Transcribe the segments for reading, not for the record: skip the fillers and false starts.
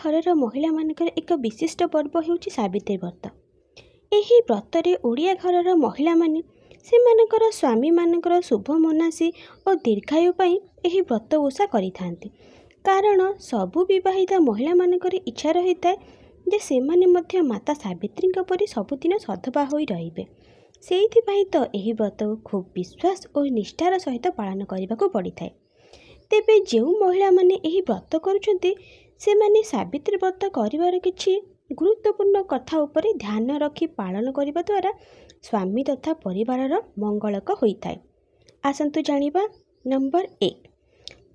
ଘरर महिला मानकर एक विशिष्ट पर्व होउछि सावित्री व्रत। एही व्रतरे ओडिया घरर महिला माने सेमानकर स्वामी मानकर शुभ मनासी और दीर्घायु पाई एही व्रत ओषा करिथांती। कारण सबु विवाहिता महिला मानकर इच्छा रही थाए जे सेमाने मध्य माता सावित्री परि सबुदिन सधबा होई रहिबे। सेइथिपाई तो एही व्रत खूब विश्वास और निष्ठार सहित पालन करने पड़ी थाए। तेबे जो महिला माने एही व्रत करुछन्ते सेमाने सावित्री व्रत करिवार किछि गुरुत्वपूर्ण कथा उपरे ध्यान रखी पालन करिबा द्वारा स्वामी तथा परिवारर मंगलक होइथाए। आसंतु जानिबा। नंबर 1,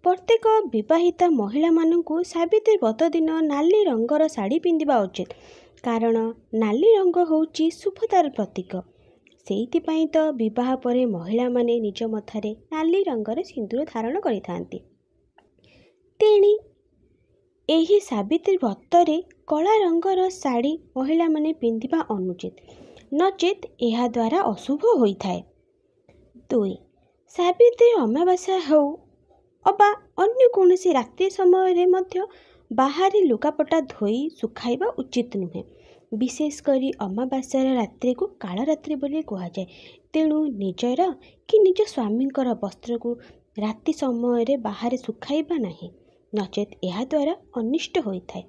प्रत्येक विवाहिता महिला मानकु सावित्री व्रत दिन नाली रंगर साड़ी पिंधिबा उचित। कारण नाली रंग होउछि शुभतार प्रतीक। सेइथिपाई तो विवाह परे महिला माने निज मथारे नाली रंगर सिंदूर धारण करिथांती। तेणी एही सावित्री व्रतरे कला रंगर साड़ी महिला माने पिंधिबा अनुचित, नचेत एहा द्वारा अशुभ होइथाए। 2, सावित्री अमावास्या हो अबा अन्य कोनोसी रात्रि समय मध्य बाहरी लुगापटा धोई सुखाइबा उचित नुहे। विशेष करी अमावास्यार रात्रि को कालरात्रि बोली कहा जाए। तेणु निजर कि निज स्वामींकर वस्त्र को राति समय बाहर सुखाइबा नहीं, नचेत यह द्वारा अनिष्ट होइथाए।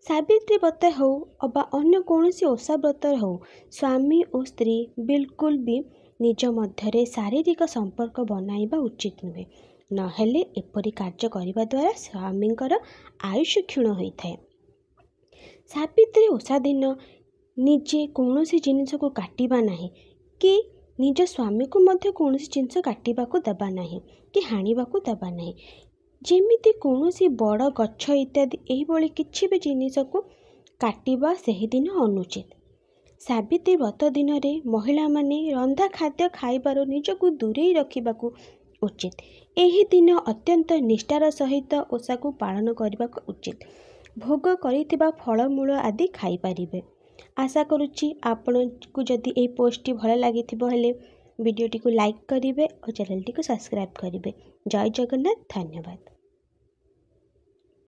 सावित्री व्रत हो अबा अन्य कोनोसी ओषा व्रत हो स्वामी और स्त्री बिल्कुल भी निज मध्यरे शारीरिक संपर्क बनाइबा उचित नुहे। नहेले एपरी कार्य करिबा द्वारा स्वामींकर आयुष्य क्षीण होइथाए। सावित्री ओषा दिन निजे कौनसी जिनिस को काटिबा नहीं कि निज स्वामी को मध्य कौनसी जिनिस काटिबा को दबा नहीं कि हानिबा को दबा नहीं। जेमिति कौनसी बड़ गछ इत्यादि एही भली किछि भी जिनिस को काटिबा सेही दिन अनुचित। सावित्री व्रत दिन रे महिला माने रंधा खाद्य खाइबार निजको दूरेई रखिबाकू उचित। एही दिन अत्यंत निष्ठार सहित ओषा को पालन करबाक उचित। भोग करिथिबा फलमूल आदि खाई पारिबे। आशा करुछि आपनकु जदि एई पोस्टटी भल लागिथिबो हेले वीडियोटी को लाइक करिवे और चैनलटी को सब्सक्राइब करिवे। जय जगन्नाथ। धन्यवाद।